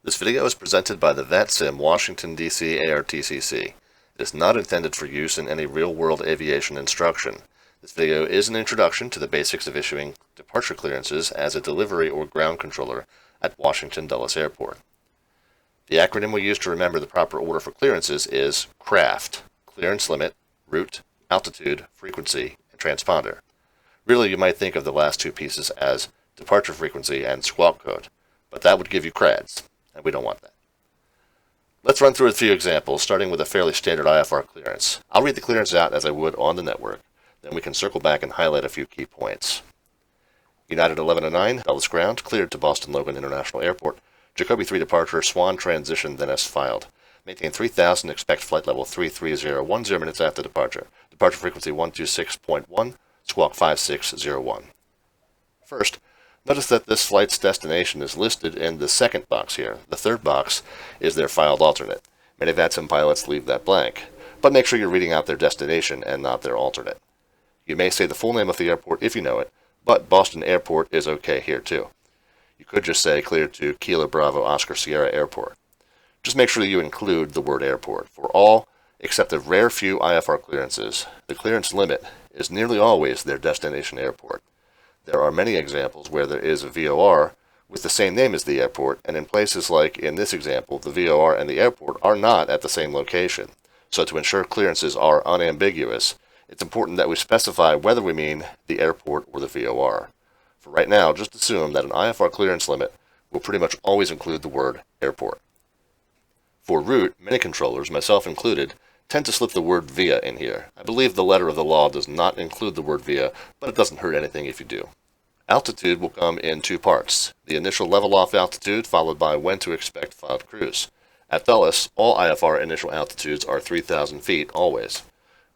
This video is presented by the VATSIM Washington, D.C. ARTCC. It is not intended for use in any real-world aviation instruction. This video is an introduction to the basics of issuing departure clearances as a delivery or ground controller at Washington Dulles Airport. The acronym we use to remember the proper order for clearances is CRAFT, Clearance Limit, Route, Altitude, Frequency, and Transponder. Really, you might think of the last two pieces as departure frequency and squawk code, but that would give you CRADs, and we don't want that. Let's run through a few examples, starting with a fairly standard IFR clearance. I'll read the clearance out as I would on the network, then we can circle back and highlight a few key points. United 1109, Dulles Ground, cleared to Boston Logan International Airport. Jacoby 3 departure, Swan transition, then as filed. Maintain 3000, expect flight level 330, 10 minutes after departure. Departure frequency 126.1, squawk 5601. First, notice that this flight's destination is listed in the second box here. The third box is their filed alternate. Many VATSIM pilots leave that blank, but make sure you're reading out their destination and not their alternate. You may say the full name of the airport if you know it, but Boston Airport is okay here too. You could just say cleared to Kilo Bravo Oscar Sierra Airport. Just make sure that you include the word airport. For all except a rare few IFR clearances, the clearance limit is nearly always their destination airport. There are many examples where there is a VOR with the same name as the airport, and in places like in this example, the VOR and the airport are not at the same location. So to ensure clearances are unambiguous, it's important that we specify whether we mean the airport or the VOR. For right now, just assume that an IFR clearance limit will pretty much always include the word airport. For route, many controllers, myself included, tend to slip the word via in here. I believe the letter of the law does not include the word via, but it doesn't hurt anything if you do. Altitude will come in two parts. The initial level off altitude followed by when to expect filed cruise. At Dulles, all IFR initial altitudes are 3,000 feet always.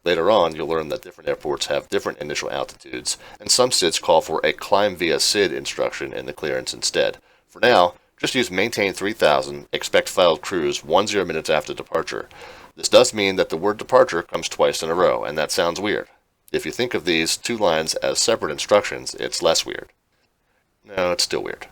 Later on, you'll learn that different airports have different initial altitudes, and some SIDs call for a climb via SID instruction in the clearance instead. For now, just use maintain 3000, expect filed cruise 10 minutes after departure. This does mean that the word departure comes twice in a row, and that sounds weird. If you think of these two lines as separate instructions, it's less weird. No, it's still weird.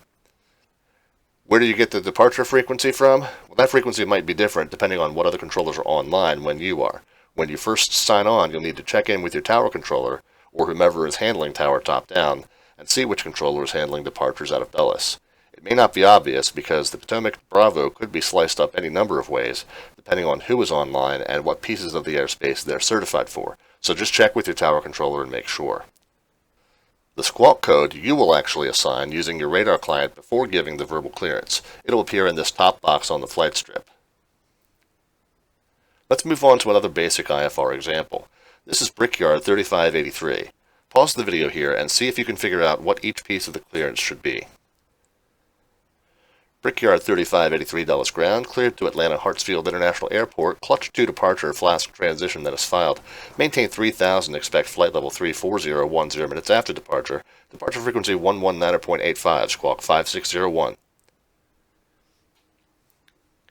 Where do you get the departure frequency from? Well, that frequency might be different depending on what other controllers are online when you are. When you first sign on, you'll need to check in with your tower controller, or whomever is handling tower top-down, and see which controller is handling departures out of Dulles. It may not be obvious because the Potomac Bravo could be sliced up any number of ways, depending on who is online and what pieces of the airspace they're certified for, so just check with your tower controller and make sure. The squawk code you will actually assign using your radar client before giving the verbal clearance. It'll appear in this top box on the flight strip. Let's move on to another basic IFR example. This is Brickyard 3583. Pause the video here and see if you can figure out what each piece of the clearance should be. Brickyard 3583 Dulles Ground, cleared to Atlanta Hartsfield International Airport, clutch 2 departure, flask transition that is filed. Maintain 3000, expect flight level 340, 10 minutes after departure. Departure frequency 119.85, squawk 5601.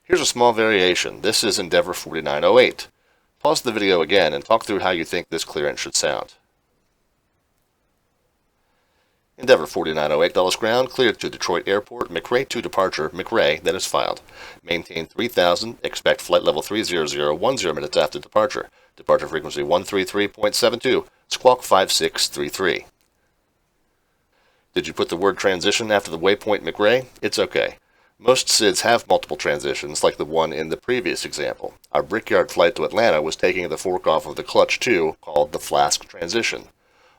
Here's a small variation. This is Endeavor 4908. Pause the video again and talk through how you think this clearance should sound. Endeavor 4908 Dulles Ground, cleared to Detroit Airport, McRae 2 departure, McRae, that is filed. Maintain 3000, expect flight level 300, 10 minutes after departure. Departure frequency 133.72, squawk 5633. Did you put the word transition after the waypoint McRae? It's okay. Most SIDs have multiple transitions, like the one in the previous example. Our Brickyard flight to Atlanta was taking the fork off of the clutch 2, called the flask transition.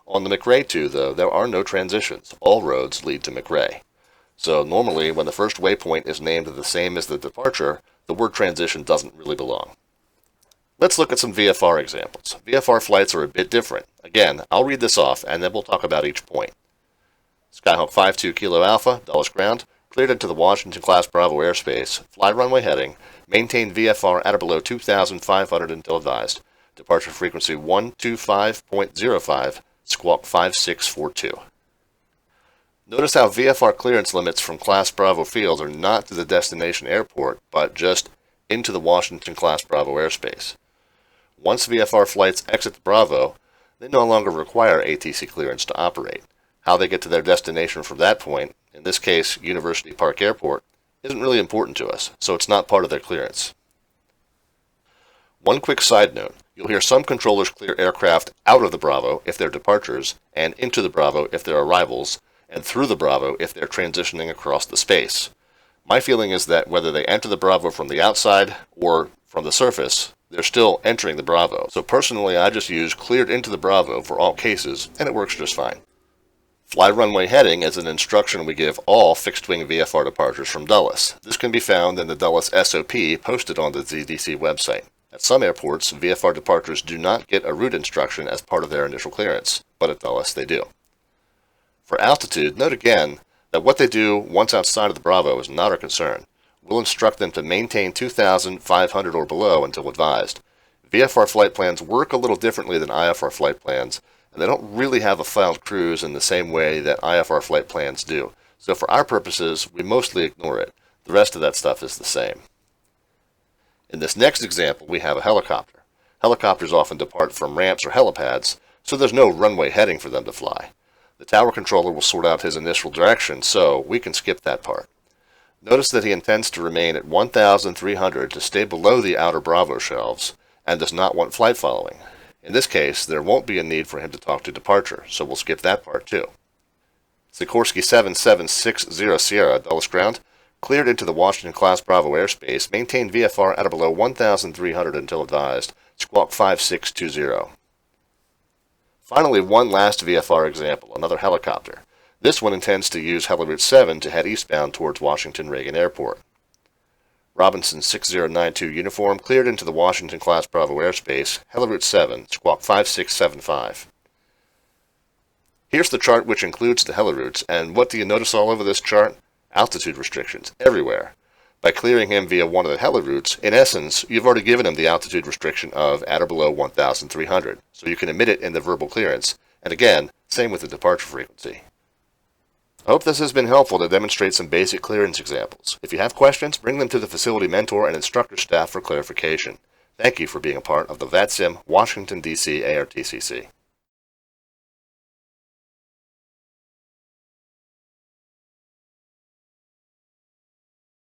On the McRae 2, though, there are no transitions. All roads lead to McRae. So normally, when the first waypoint is named the same as the departure, the word transition doesn't really belong. Let's look at some VFR examples. VFR flights are a bit different. Again, I'll read this off, and then we'll talk about each point. Skyhawk 52 Kilo Alpha, Dulles Ground, cleared into the Washington Class Bravo airspace, fly runway heading, maintain VFR at or below 2,500 until advised. Departure frequency 125.05, squawk 5642. Notice how VFR clearance limits from Class Bravo fields are not to the destination airport, but just into the Washington Class Bravo airspace. Once VFR flights exit the Bravo, they no longer require ATC clearance to operate. How they get to their destination from that point, in this case University Park Airport, isn't really important to us, so it's not part of their clearance. One quick side note, you'll hear some controllers clear aircraft out of the Bravo if they're departures, and into the Bravo if they're arrivals, and through the Bravo if they're transitioning across the space. My feeling is that whether they enter the Bravo from the outside or from the surface, they're still entering the Bravo. So personally, I just use cleared into the Bravo for all cases, and it works just fine. Fly runway heading is an instruction we give all fixed-wing VFR departures from Dulles. This can be found in the Dulles SOP posted on the ZDC website. At some airports, VFR departures do not get a route instruction as part of their initial clearance, but at Dulles they do. For altitude, note again that what they do once outside of the Bravo is not our concern. We'll instruct them to maintain 2,500 or below until advised. VFR flight plans work a little differently than IFR flight plans, and they don't really have a filed cruise in the same way that IFR flight plans do. So for our purposes, we mostly ignore it. The rest of that stuff is the same. In this next example, we have a helicopter. Helicopters often depart from ramps or helipads, so there's no runway heading for them to fly. The tower controller will sort out his initial direction, so we can skip that part. Notice that he intends to remain at 1,300 to stay below the outer Bravo shelves, and does not want flight following. In this case, there won't be a need for him to talk to departure, so we'll skip that part too. Sikorsky 7760 Sierra, Dulles Ground, cleared into the Washington-class Bravo airspace, maintained VFR at or below 1,300 until advised, squawk 5620. Finally, one last VFR example, another helicopter. This one intends to use Heliroute 7 to head eastbound towards Washington Reagan Airport. Robinson 6092 uniform cleared into the Washington-class Bravo airspace, Heliroute 7, squawk 5675. Here's the chart which includes the heliroutes, and what do you notice all over this chart? Altitude restrictions everywhere. By clearing him via one of the heliroutes, in essence, you've already given him the altitude restriction of at or below 1,300, so you can omit it in the verbal clearance, and again, same with the departure frequency. I hope this has been helpful to demonstrate some basic clearance examples. If you have questions, bring them to the facility mentor and instructor staff for clarification. Thank you for being a part of the VATSIM Washington, D.C. ARTCC.